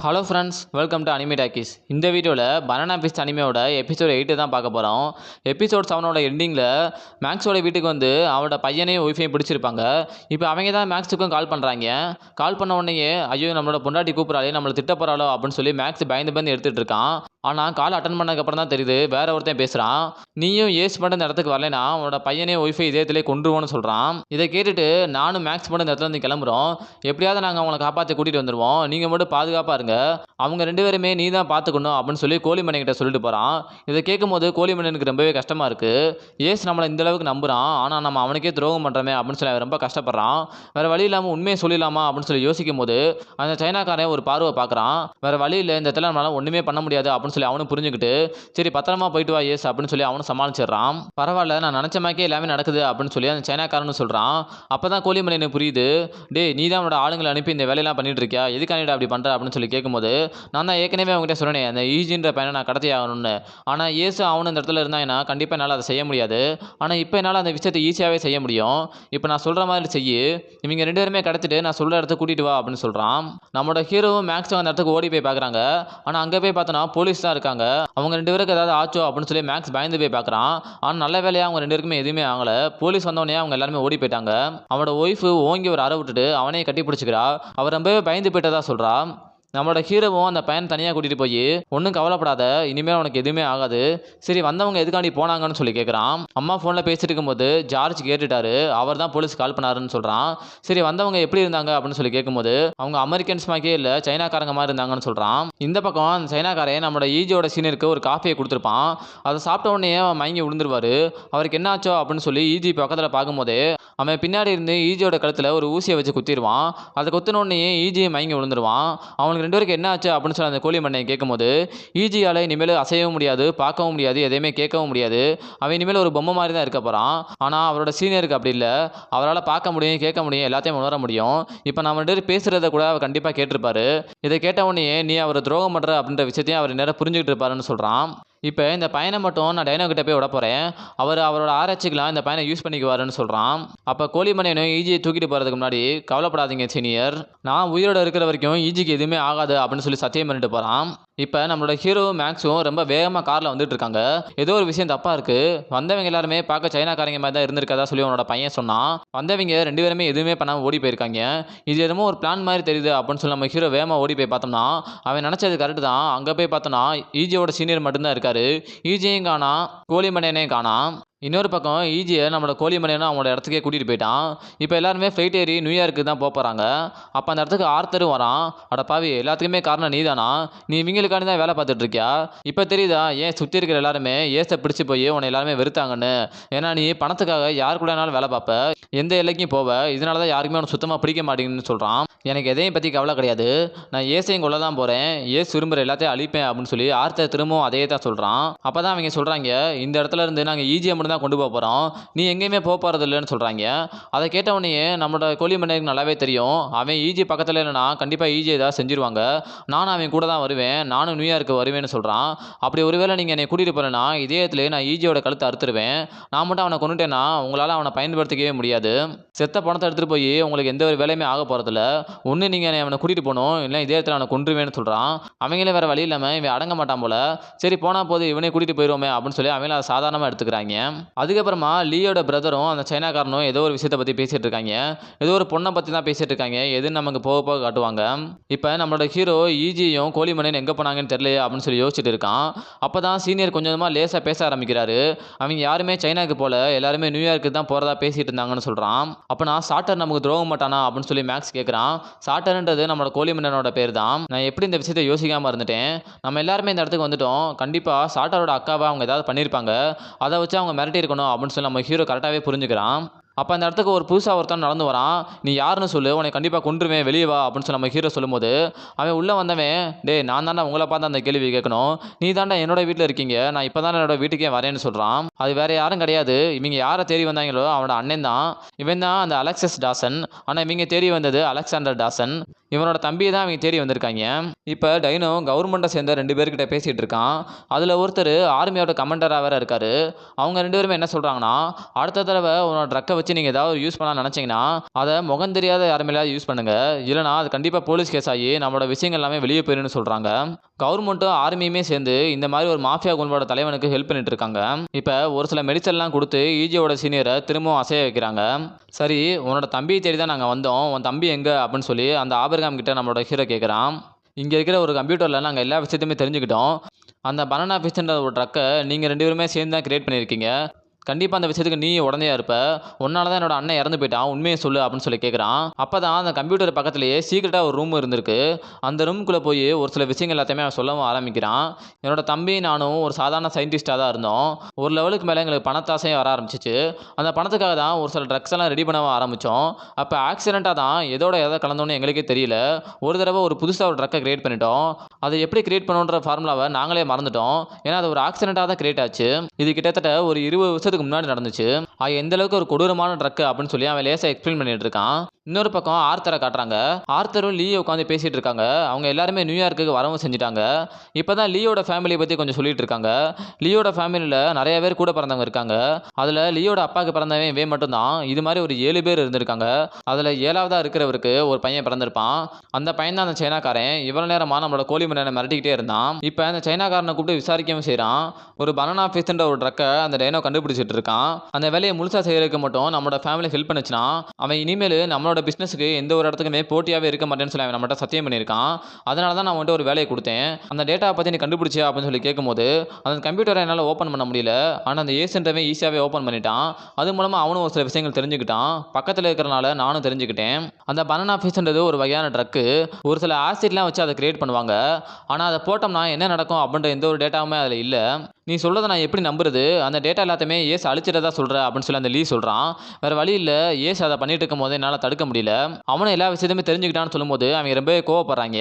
Hello friends, welcome to anime talkies. இந்த வீடியோவில் banana Beast அனிமையோட episode 8 தான் பார்க்க போகிறோம். எபிசோட் 7ஓட எண்டிங்கில் மேக்ஸோட வீட்டுக்கு வந்து அவனோட பையனையும் ஒய்ஃபையும் பிடிச்சிருப்பாங்க. இப்போ அவங்க தான் மேக்ஸுக்கும் கால் பண்ணுறாங்க. கால் பண்ண உடனேயே ஐயோ நம்மளோட பொண்டாட்டி கூப்பிட்றாளே, நம்மளை திட்ட போகிறாளோ அப்படின்னு சொல்லி மேக்ஸ் பயந்து எடுத்துகிட்டு இருக்கான். ஆனால் கால் அட்டன் பண்ணதுக்கப்புறம் தான் தெரியுது வேற ஒருத்தன் பேசுகிறான். நீயும் ஏஸ் மட்டும் இந்த இடத்துக்கு வரலைன்னா அவனோட பையனையும் ஒய்ஃபை இதயத்திலே கொண்டுருவோன்னு சொல்கிறான். இதை கேட்டுட்டு நானும் மேக்ஸ் மட்டும் இந்த இடத்துல இருந்து கிளம்புறோம். எப்படியாவது நாங்கள் அவங்களை காப்பாற்றி கூட்டிகிட்டு வந்துடுவோம், நீங்கள் மட்டும் பாதுகாப்பாக இருங்க, அவங்க 2 பேருமே நீ தான் பார்த்துக்கணும் அப்படின்னு சொல்லி கோழிமணி கிட்ட சொல்லிட்டு போகிறான். இதை கேட்கும்போது கோழிமணிக்கு ரொம்பவே கஷ்டமாக இருக்குது. ஏஸ் நம்மளை இந்த அளவுக்கு நம்புகிறான், ஆனால் நம்ம அவனுக்கே துரோகம் பண்ணுறோமே அப்படின்னு சொல்லி அவன் ரொம்ப கஷ்டப்படுறான். வேறு வழி இல்லாமல் உண்மையை சொல்லிடலாமா அப்படின்னு சொல்லி யோசிக்கும் போது அந்த சைனாக்காரன் ஒரு பார்வை பார்க்குறான். வேறு வழி இல்லை, இந்த இடத்துல நம்மளால ஒன்றுமே பண்ண முடியாது அப்படின்னு சொல்லி அவனும் புரிஞ்சுக்கிட்டு சரி பத்திரமா போயிட்டு வா ஏஸ் அப்படின்னு சொல்லி அவனும் சமாளிச்சிடுறான். பரவாயில்ல, நான் நினச்ச மாதிரியே எல்லாமே நடக்குது அப்படின்னு சொல்லி அந்த சைனாக்காரன்னு சொல்கிறான். அப்போ தான் கோழிமணி எனக்கு புரியுது, டே நீ தான் அவனோட ஆளுங்களை அனுப்பி இந்த வேலையெல்லாம் பண்ணிட்டு இருக்கியா, எதுக்கானிடா அப்படி பண்ணுற அப்படின்னு சொல்லி கேட்கும்போது நான் தான் ஏற்கனவே அவங்ககிட்ட சொன்னேன் அந்த ஈஜின்ற பையனை நான் கடத்தி ஆகணும்னு. ஆனால் ஏசு அவனு இந்த இடத்துல இருந்தாங்கன்னா கண்டிப்பாக என்னால் அதை செய்ய முடியாது. ஆனால் இப்போ என்னால் அந்த விஷயத்தை ஈஸியாகவே செய்ய முடியும். இப்போ நான் சொல்கிற மாதிரி செய்யு, இவங்க 2 பேருமே கடத்திட்டு நான் சொல்கிற இடத்துக்கு கூட்டிகிட்டு வா அப்படின்னு சொல்கிறான். நம்மளோட ஹீரோவும் மேக்ஸும் அந்த இடத்துக்கு ஓடி போய் பார்க்குறாங்க. ஆனால் அங்கே போய் பார்த்தோன்னா போலீஸ் தான் இருக்காங்க. அவங்க 2 பேருக்கு ஏதாவது ஆச்சோ அப்படின்னு சொல்லி மேக்ஸ் பயந்து போய் பார்க்குறான். ஆனால் நல்ல வேலையாக அவங்க 2 பேருக்குமே எதுவுமே ஆகலை. போலீஸ் வந்தோடனே அவங்க எல்லாருமே ஓடி போயிட்டாங்க. அவனோட ஒய்ஃபு ஓங்கி ஒரு அறை விட்டுட்டு அவனையே கட்டி பிடிச்சிக்கிறா. அவர் ரொம்பவே பயந்து போயிட்டதா சொல்கிறா. நம்மளோட ஹீரோவும் அந்த பையன் தனியாக கூட்டிகிட்டு போய் ஒன்றும் கவலைப்படாத, இனிமேல் உனக்கு எதுவுமே ஆகாது, சரி வந்தவங்க எதுக்காண்டி போனாங்கன்னு சொல்லி கேட்குறான். அம்மா ஃபோனில் பேசிட்டு இருக்கும்போது ஜார்ஜ் கேட்டுட்டாரு, அவர் தான் போலீஸ் கால் பண்ணாருன்னு சொல்கிறான். சரி வந்தவங்க எப்படி இருந்தாங்க அப்படின்னு சொல்லி கேட்கும்போது அவங்க அமெரிக்கன்ஸ் மாதிரியே இல்லை, சைனாக்காரங்க மாதிரி இருந்தாங்கன்னு சொல்கிறான். இந்த பக்கம் அந்த சைனாக்காரன் நம்மளோட ஈஜியோட சீனியருக்கு ஒரு காஃபியை கொடுத்துருப்பான். அதை சாப்பிட்ட உடனே அவன் மயங்கி விழுந்துருவார். அவருக்கு என்ன ஆச்சோ அப்படின்னு சொல்லி ஈஜி பக்கத்தில் பார்க்கும்போதே அவன் பின்னாடி இருந்து ஈஜியோட கழுத்தில் ஒரு ஊசியை வச்சு குத்திடுவான். அதை குத்தின உடனே ஈஜியை மயங்கி விழுந்துருவான். அவனுக்கு 2 பேருக்கு என்ன ஆச்சு அப்படின்னு சொல்லி அந்த கோழிமண்ணையை கேட்கும்போது ஈஜியால் இனிமேல் அசையவும் முடியாது, பார்க்கவும் முடியாது, எதையுமே கேட்கவும் முடியாது, அவன் இனிமேல் ஒரு பொம்மை மாதிரி தான் இருக்க போகிறான். ஆனால் அவரோட சீனியருக்கு அப்படி இல்லை, அவரால் பார்க்க முடியும், கேட்க முடியும், எல்லாத்தையும் உணர முடியும். இப்போ நம்ம 2 பேர் பேசுகிறத கூட அவர் கண்டிப்பாக கேட்டிருப்பாரு. இதை கேட்ட உடனே நீ அவர் துரோகம் பண்ணுற அப்படின்ற விஷயத்தையும் அவர் நேரம் புரிஞ்சுக்கிட்டு இருப்பாருன்னு சொல்கிறான். இப்போ இந்த பையனை மட்டும் நான் டைனோ கிட்ட போய் விட போகிறேன், அவரோட ஆராய்ச்சிக்கெலாம் இந்த பையனை யூஸ் பண்ணிக்குவாருன்னு சொல்கிறான். அப்போ கோழிமணியனும் ஈஜியை தூக்கிட்டு போகிறதுக்கு முன்னாடி கவலைப்படாதீங்க சீனியர், நான் உயிரோடு இருக்கிற வரைக்கும் ஈஜிக்கு எதுவுமே ஆகாது அப்படின்னு சொல்லி சத்தியம் பண்ணிட்டு போகிறான். இப்போ நம்மளோட ஹீரோ மேக்ஸும் ரொம்ப வேகமாக காரில் வந்துட்டு இருக்காங்க. ஏதோ ஒரு விஷயம் தப்பாக இருக்குது, வந்தவங்க எல்லாருமே பார்க்க சைனாக்காரங்க மாதிரி தான் இருந்திருக்கதா சொல்லி அவனோட பையன் சொன்னான். வந்தவங்க 2 பேருமே எதுவுமே பண்ணாமல் ஓடி போயிருக்காங்க. இது எதுவும் ஒரு பிளான் மாதிரி தெரியுது அப்படின்னு சொல்லி நம்ம ஹீரோ வேகமாக ஓடி போய் பார்த்தோம்னா அவன் நினச்சது கரெக்டு தான். அங்கே போய் பார்த்தோன்னா ஈஜியோட சீனியர் மட்டும்தான் இருக்காரு. ஈஜியையும் காணா, கோழிமணியனையும் காணா. இன்னொரு பக்கம் ஈஜியை நம்மளோட கோழிமணியனும் அவனோட இடத்துக்கே கூட்டிகிட்டு போயிட்டான். இப்போ எல்லாருமே ஃப்ளைட் ஏறி நியூயார்க்கு தான் போகிறாங்க. அப்போ அந்த இடத்துக்கு ஆர்த்தரும் வரான். அட பாவி, எல்லாத்துக்குமே காரணம் நீ தானா, நீ இவங்களுக்காண்டி தான் வேலை பார்த்துட்டு இருக்கியா, இப்போ தெரியுதா ஏன் சுற்றி இருக்கிற எல்லாருமே ஏசை பிடிச்சி போய் உன்னை எல்லாருமே வெறுத்தாங்கன்னு. ஏன்னா நீ பணத்துக்காக யார் கூடனாலும் வேலை பார்ப்ப, எந்த எல்லைக்கும் போவ, இதனால தான் யாருக்குமே உனக்கு சுத்தமாக பிடிக்க மாட்டேங்குன்னு சொல்கிறான். எனக்கு எதையும் பற்றி கவலை கிடையாது, நான் ஏசையும் கொள்ள தான் போகிறேன், ஏசு விரும்புகிற எல்லாத்தையும் அழிப்பேன் அப்படின்னு சொல்லி ஆர்த்தர் திரும்பவும் அதே தான் சொல்கிறான். அப்போ தான் அவங்க சொல்கிறாங்க, இந்த இடத்துல இருந்து நாங்கள் ஈஜியை மட்டும் தான் கொண்டு போக போகிறோம், நீ எங்கேயுமே போக போகிறது இல்லைன்னு சொல்கிறாங்க. அதை கேட்டவனே நம்மளோட கோழிமணிக்கு நல்லாவே தெரியும், அவன் ஈஜி பக்கத்தில் இல்லைனா கண்டிப்பாக ஈஜி ஏதாவது செஞ்சிருவாங்க, நானும் அவன் கூட தான் வருவேன், நானும் நியூயார்க்கு வருவேன்னு சொல்கிறான். அப்படி ஒருவேளை நீங்கள் என்னை கூட்டிகிட்டு போகிறேன்னா இதயத்திலே நான் ஈஜியோட கழுத்தை அறுத்துருவேன், நான் மட்டும் அவனை கொண்டுட்டேன்னா உங்களால் அவனை பயன்படுத்திக்கவே முடியாது, செத்த பணத்தை எடுத்துகிட்டு போய் உங்களுக்கு எந்த ஒரு வேலையுமே ஆக போகிறதில்ல, ஒன்று நீங்கள் அவனை கூட்டிகிட்டு போகணும், இல்லை இதயத்தில் அவனை கொன்றுவேன்னு சொல்கிறான். அவங்களே வேறு வழி இல்லாமல் இவன் அடங்க மாட்டான் போல, சரி போனால் போது இவனே கூட்டிகிட்டு போயிடுவோமே அப்படின்னு சொல்லி அவங்கள அதை சாதாரணமாக எடுத்துக்கிறாங்க. அதுக்கப்புறமா லீயோட பிரதரும் அந்த சைனாக்காரனும் ஏதோ ஒரு விஷயத்தை பற்றி பேசிகிட்டு இருக்காங்க. ஏதோ ஒரு பொண்ணை பற்றி தான் பேசிகிட்டு இருக்காங்க, எதுன்னு நமக்கு போக போக காட்டுவாங்க. இப்போ நம்மளோட ஹீரோ ஈஜியும் கோழிமணியன் எங்கே போனாங்கன்னு தெரியலையே அப்படின்னு சொல்லி யோசிச்சுட்டு இருக்கான். அப்போ தான் சீனியர் கொஞ்சம் கொஞ்சமாக லேசாக பேச ஆரம்பிக்கிறாரு. அவங்க யாருமே சைனாக்கு போல, எல்லாருமே நியூயார்க்கு தான் போகிறதா பேசிகிட்டு இருந்தாங்கன்னு சொல்கிறான். அப்போ நான் சாட்டர் நமக்கு துரோகம் மாட்டானா அப்படின்னு சொல்லி மேக்ஸ் கேட்குறான். சாட்டர்ன்றது நம்மளோட கோழிமணியனோட பேர் தான். நான் எப்படி இந்த விஷயத்தை யோசிக்காமல் இருந்துட்டேன், நம்ம எல்லாருமே இந்த இடத்துக்கு வந்துட்டோம், கண்டிப்பாக சாட்டரோட அக்காவை அவங்க ஏதாவது பண்ணியிருப்பாங்க, அதை வச்சு அவங்க மிரட்டி இருக்கணும் அப்படின்னு சொல்லி நம்ம ஹீரோ கரெக்டாகவே புரிஞ்சுக்கிறான். அப்போ அந்த இடத்துக்கு ஒரு புதுசாக ஒருத்தன் நடந்து வரான். நீ யாருன்னு சொல்லு, உன்னை கண்டிப்பாக கொன்றுவேன், வெளியே வா அப்படின்னு சொல்லி நம்ம ஹீரோ சொல்லும்போது அவன் உள்ளே வந்தவன், டே நான் தாண்டா உங்களை பார்த்து அந்த கேள்வி கேட்கணும், நீ தாண்டா என்னோட வீட்டில் இருக்கீங்க, நான் இப்போ தான் என்னோட வீட்டுக்கே வரேன்னு சொல்கிறான். அது வேறு யாரும் கிடையாது, இவங்க யாரை தேடி வந்தாங்களோ அவனோட அண்ணன் தான். இவன் தான் அந்த அலெக்சஸ் டாசன். ஆனால் இவங்க தேடி வந்தது அலெக்சாண்டர் டாசன். இவனோட தம்பியை தான் அவங்க தேடி வந்திருக்காங்க. இப்போ டைனோ கவர்மெண்ட்டை சேர்ந்த 2 பேர்கிட்ட பேசிகிட்டு இருக்கான். அதில் ஒருத்தர் ஆர்மியோட கமாண்டராக வேறு இருக்கார். அவங்க 2 பேருமே என்ன சொல்கிறாங்கன்னா, அடுத்த தடவை உன்னோட ட்ரக்கை வச்சு வச்சு நீங்கள் ஏதாவது யூஸ் பண்ணலாம் நினச்சிங்கன்னா அதை முகம் தெரியாத யார் மேலேயாவது யூஸ் பண்ணுங்க. இல்லைனா அது கண்டிப்பாக போலீஸ் கேஸ் ஆகி நம்மளோட விஷயங்கள் எல்லாமே வெளியே போயிருன்னு சொல்கிறாங்க. கவர்மெண்ட்டும் ஆர்மியுமே சேர்ந்து இந்த மாதிரி ஒரு மாஃபியா கும்பலோட தலைவனுக்கு ஹெல்ப் பண்ணிட்டு இருக்காங்க. இப்போ ஒரு சில மெடிசன்லாம் கொடுத்து ஈஜியோட சீனியரை திரும்பவும் அசைய வைக்கிறாங்க. சரி, உன்னோட தம்பியை தேடி தான் நாங்கள் வந்தோம், உன் தம்பி எங்கே அப்படின்னு சொல்லி அந்த ஆபிரகாம் கிட்ட நம்மளோட ஹீரோ கேட்குறான். இங்கே இருக்கிற ஒரு கம்ப்யூட்டரில் நாங்கள் எல்லா விஷயத்தையுமே தெரிஞ்சுக்கிட்டோம். அந்த பனானா ஃபிஷ்ன்ற ஒரு ட்ரக்கை நீங்கள் 2 பேருமே சேர்ந்து தான் கிரியேட் பண்ணியிருக்கீங்க. கண்டிப்பாக அந்த விஷயத்துக்கு நீ உடனே இருப்ப. உன்னால தான் என்னோட அண்ணன் இறந்து போயிட்டான், உண்மையை சொல்லு அப்படின்னு சொல்லி கேட்குறான். அப்போ தான் அந்த கம்ப்யூட்டர் பக்கத்துலேயே சீக்கிரட்டாக ஒரு ரூம் இருந்திருக்கு. அந்த ரூமுக்குள்ளே போய் ஒரு சில விஷயங்கள் எல்லாத்தையுமே அவன் சொல்லவும் ஆரம்பிக்கிறான். என்னோட தம்பி நானும் ஒரு சாதாரண சயின்டிஸ்டாக தான் இருந்தோம். ஒரு லெவலுக்கு மேலே எங்களுக்கு பணத்தாசையும் வர ஆரம்பிச்சிச்சு. அந்த பணத்துக்காக தான் ஒரு சில ட்ரக்ஸ் எல்லாம் ரெடி பண்ணவும் ஆரம்பித்தோம். அப்போ ஆக்சிடெண்ட்டாக தான் எதை கலந்தோன்னு எங்களுக்கே தெரியல. ஒரு தடவை ஒரு புதுசாக ஒரு ட்ரக்கை கிரியேட் பண்ணிட்டோம். அதை எப்படி கிரியேட் பண்ணுன்ற ஃபார்முலாவை நாங்களே மறந்துட்டோம். ஏன்னா அது ஒரு ஆக்சிடெண்ட்டாக தான் கிரியேட் ஆச்சு. இது கிட்டத்தட்ட ஒரு 20 வருஷத்துக்கு முன்னாடி நடந்துச்சு. எந்த அளவுக்கு ஒரு கொடூரமான ட்ரக் அப்படின்னு சொல்லி அவன் லேசா எக்ஸ்பிளைன் பண்ணிட்டு இருக்கான். இன்னொரு பக்கம் ஆர்த்தரை காட்டுறாங்க. ஆர்த்தரும் லீயோ உட்காந்து பேசிட்டு இருக்காங்க. அவங்க எல்லாருமே நியூயார்க்குக்கு வரவும் செஞ்சுட்டாங்க. இப்போதான் லீயோட ஃபேமிலியை பற்றி கொஞ்சம் சொல்லிட்டு இருக்காங்க. லீயோட ஃபேமிலியில் நிறைய பேர் கூட பிறந்தவங்க இருக்காங்க. அதில் லீயோட அப்பாவுக்கு பிறந்தவன் இவன் மட்டும்தான். இது மாதிரி ஒரு 7 பேர் இருந்திருக்காங்க. அதில் 7ஆவதா இருக்கிறவருக்கு ஒரு பையன் பிறந்திருப்பான். அந்த பையன் தான் அந்த சைனாக்காரன். இவ்வளோ நேரமாக நம்மளோட கோழி மன்னனை மிரட்டிக்கிட்டே இருந்தான். இப்போ அந்த சைனாக்காரனை கூப்பிட்டு விசாரிக்கவும் செய்கிறான். ஒரு பனானா ஃபிஷ்ன்ற ஒரு ட்ரக்கை அந்த டைனோ கண்டுபிடிச்சிட்டு இருக்கான். அந்த வேலையை முழுசாக செய்யறதுக்கு மட்டும் நம்மளோட ஃபேமிலி ஹெல்ப் பண்ணுச்சுன்னா அவன் இனிமேல் நம்மளோட பிஸ்னஸுக்கு எந்த ஒரு இடத்துக்குமே போட்டியாகவே இருக்க மாட்டேன்னு சொல்லி அவன் நம்மகிட்ட சத்தியம் பண்ணியிருக்கான். அதனால தான் நான் வந்துட்டு ஒரு வேலையை கொடுத்தேன். அந்த டேட்டாவை பற்றி நீ கண்டுபிடிச்சியா அப்படின்னு சொல்லி கேட்கும்போது அந்த கம்ப்யூட்டரை என்னால் ஓப்பன் பண்ண முடியல. ஆனால் அந்த ஏசென்ட்டவே ஈஸியாகவே ஓப்பன் பண்ணிட்டான். அது மூலமாக அவனும் ஒரு சில விஷயங்கள் தெரிஞ்சுக்கிட்டான். பக்கத்தில் இருக்கிறனால நானும் தெரிஞ்சுக்கிட்டேன். அந்த பனானா ஃபிஷ்ன்றது ஒரு வகையான ட்ரக்கு. ஒரு சில ஆசிட்லாம் வச்சு அதை கிரியேட் பண்ணுவாங்க. ஆனால் அதை போட்டோம்னா என்ன நடக்கும் அப்படின்ற எந்த ஒரு டேட்டாவுமே அதில் இல்லை. நீ சொல்கிறத நான் எப்படி நம்புறது? அந்த டேட்டா எல்லாத்தையுமே ஏஸ் அழிச்சிட்டதா சொல்கிற அப்படின்னு சொல்லி அந்த லீ சொல்கிறான். வேறு வழி இல்லை, ஏஸ் அதை பண்ணிட்டு இருக்கும் போது என்னால் தடுக்க முடியல. அவனும் எல்லா விஷயத்தையுமே தெரிஞ்சுக்கிட்டான்னு சொல்லும்போது அவங்க ரொம்பவே கோவப்படுறாங்க.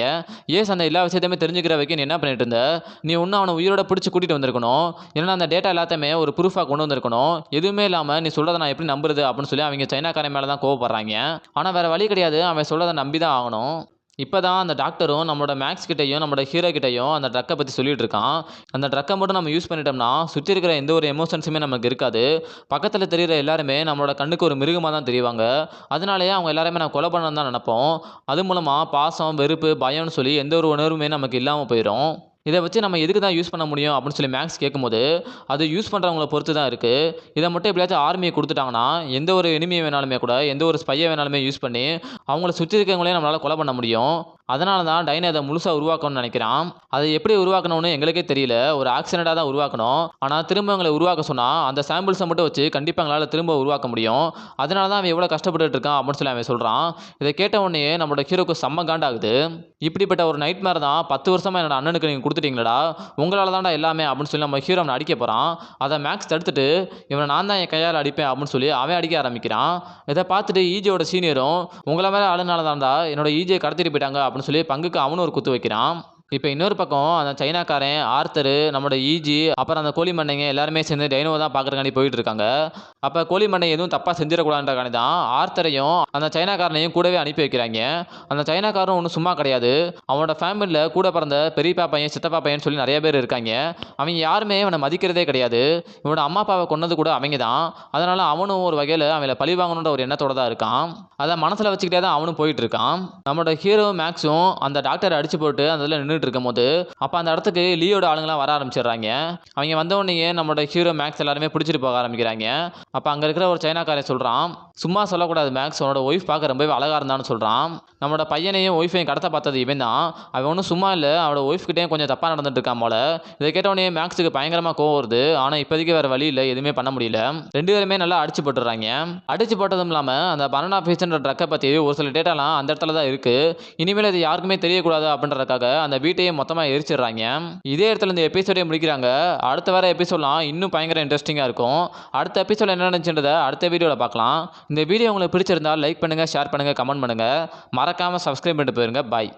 ஏஸ் அந்த எல்லா விஷயத்தையுமே தெரிஞ்சுக்கிற வரைக்கும் நீ என்ன பண்ணிட்டு இருந்த? நீ ஒன்றும் அவனை உயிரோட பிடிச்சி கூட்டிகிட்டு வந்திருக்கணும். இல்லைன்னா அந்த டேட்டா எல்லாத்தையுமே ஒரு ப்ரூஃபாக கொண்டு வந்திருக்கணும். எதுவுமே இல்லாமல் நீ சொல்கிறத நான் எப்படி நம்புறது அப்படின்னு சொல்லி அவங்க சைனாக்காரன் மேலே தான் கோவப்படுறாங்க. ஆனால் வேறு வழி கிடையாது, அவன் சொல்கிறத நம்பி தான் ஆகணும். இப்போ தான் அந்த டாக்டரும் நம்மளோட மேக்ஸ் கிட்டையும் நம்மளோட ஹீரோ கிட்டையும் அந்த ட்ரக்கை பற்றி சொல்லிட்டு இருக்கான். அந்த ட்ரக்கை மட்டும் நம்ம யூஸ் பண்ணிட்டோம்னா சுற்றி இருக்கிற எந்த ஒரு எமோஷன்ஸுமே நமக்கு இருக்காது. பக்கத்தில் தெரிகிற எல்லாருமே நம்மளோட கண்ணுக்கு ஒரு மிருகமாக தான் தெரிவாங்க. அதனாலேயே அவங்க எல்லாருமே நான் கொலை பண்ணணும்னு தான் நினைப்போம். அது மூலமாக பாசம், வெறுப்பு, பயம்னு சொல்லி எந்த ஒரு உணர்வுமே நமக்கு இல்லாமல் போயிடும். இதை வச்சு நம்ம எதுக்கு தான் யூஸ் பண்ண முடியும் அப்படின்னு சொல்லி மேக்ஸ் கேட்கும்போது அது யூஸ் பண்ணுறவங்கள பொறுத்து தான் இருக்குது. இதை மட்டும் எப்படியாச்சும் ஆர்மியை கொடுத்துட்டாங்கன்னா எந்த ஒரு எனிமியை வேணாலுமே கூட எந்த ஒரு ஸ்பையை வேணாலுமே யூஸ் பண்ணி அவங்கள சுற்றி இருக்கவங்களே நம்மளால் கொலை பண்ண முடியும். அதனால தான் டைனோ அதை முழுசாக உருவாக்கணும்னு நினைக்கிறான். அதை எப்படி உருவாக்கணும்னு எங்களுக்கே தெரியல. ஒரு ஆக்சிடெண்ட்டாக தான் உருவாக்கணும். ஆனால் திரும்ப எங்களை உருவாக்க சொன்னால் அந்த சாம்பிள்ஸை மட்டும் வச்சு கண்டிப்பாக எங்களால் திரும்ப உருவாக்க முடியும். அதனால தான் அவன் எவ்வளோ கஷ்டப்பட்டுட்டு இருக்கான் அப்படின்னு சொல்லி அவன் சொல்கிறான். இதை கேட்ட உடனே நம்மளோட ஹீரோக்கு செம்ம காண்டாகுது. இப்படிப்பட்ட ஒரு நைட் மேர் தான் 10 வருஷமாக என்னோட அண்ணனுக்கு நீங்கள் கொடுத்துட்டீங்களா, உங்களால் தான்டா எல்லாமே அப்படின்னு சொல்லி நம்ம ஹீரோ அவனை அடிக்க போகிறான். அதை மேக்ஸ் தடுத்துட்டு இவனை நான் தான் என் கையால் அடிப்பேன் அப்படின்னு சொல்லி அவன் அடிக்க ஆரம்பிக்கிறான். இதை பார்த்துட்டு ஈஜியோட சீனியரும் உங்களை மேலே ஆளுனால தான்டா என்னோட ஈஜியை கடத்திட்டு போயிட்டாங்க அப்படின்னு சொல்லி பங்குக்கு அவனும் ஒரு குத்து வைக்கிறான். இப்போ இன்னொரு பக்கம் அந்த சைனாக்காரன், ஆர்த்தரு, நம்மளோட ஈஜி, அப்புறம் அந்த கோழி மண்டைங்க எல்லாருமே சேர்ந்து டைனோவை தான் பார்க்குறக்காண்டி போயிட்டு இருக்காங்க. அப்போ கோழி மண்டை எதுவும் தப்பாக செஞ்சிடக்கூடாதுன்றக்காண்டி தான் ஆர்த்தரையும் அந்த சைனாக்காரனையும் கூடவே அனுப்பி வைக்கிறாங்க. அந்த சைனாக்காரன் ஒன்றும் சும்மா கிடையாது. அவனோட ஃபேமிலியில் கூட பிறந்த பெரியப்பா பையன், சித்தப்பா பையன் சொல்லி நிறைய பேர் இருக்காங்க. அவங்க யாருமே இவனை மதிக்கிறதே கிடையாது. இவனோட அம்மா அப்பாவை கொன்னது கூட அவங்க தான். அதனால் அவனும் ஒரு வகையில் அவங்கள பழி வாங்கணுன்ற ஒரு எண்ணத்தோட தான் இருக்கான். அதை மனசில் வச்சுக்கிட்டே தான் அவனும் போயிட்டு இருக்கான். நம்மளோட ஹீரோ மேக்ஸும் அந்த டாக்டரை அடிச்சு போட்டு அந்த இதில் நின்றுட்டு இருக்கும்போது அப்போ அந்த இடத்துக்கு லீயோட ஆளுங்களாம் வர ஆரம்பிச்சிடுறாங்க. அவங்க வந்த உடனே நம்மளோட ஹீரோ மேக்ஸ் எல்லாருமே பிடிச்சிட்டு போக ஆரம்பிக்கிறாங்க. அப்போ அங்கே இருக்கிற ஒரு சைனாக்காரன் சொல்கிறான், சும்மா சொல்லக்கூடாது மேக்ஸ், உன்னோட ஒய்ஃப் பார்க்க ரொம்பவே அழகாக இருந்தான்னு சொல்கிறான். நம்மளோட பையனையும் ஒய்ஃபையும் கடத்த பார்த்தது இவன் தான். அவன் ஒன்றும் சும்மா இல்லை, அவனோட ஒய்ஃப்கிட்டையும் கொஞ்சம் தப்பாக நடந்துட்டு இருக்கான் போல. இதை கேட்டவொடனே மேக்ஸுக்கு பயங்கரமாக கோவம் வருது. ஆனால் இப்போதைக்கு வேறு வழி இல்லை, எதுவுமே பண்ண முடியல. 2 பேருமே நல்லா அடிச்சு போட்டுறாங்க. அடிச்சு போட்டதும் இல்லாமல் அந்த பனானா ஃபிஷ்ன்ற ட்ரக்கை பற்றி ஒரு சில டேட்டாலாம் அந்த இடத்துல தான் இருக்குது. இனிமேல் இது யாருக்குமே தெரியக்கூடாது அப்படின்றதுக்காக அந்த வீட்டையே மொத்தமாக எரிச்சிடுறாங்க. இதே இடத்துல இந்த எபிசோடே முடிக்கிறாங்க. அடுத்த வர எபிசோட்லாம் இன்னும் பயங்கர இன்ட்ரெஸ்டிங்காக இருக்கும். அடுத்த எபிசோட் என்ன நடந்துச்சுன்றதை அடுத்த வீடியோவில் பார்க்கலாம். இந்த வீடியோ உங்களுக்கு பிடிச்சிருந்தால் லைக் பண்ணுங்கள், ஷேர் பண்ணுங்கள், கமெண்ட் பண்ணுங்கள். மறக்காமல் சப்ஸ்கிரைப் பண்ணிட்டு போயிருங்க. பாய்.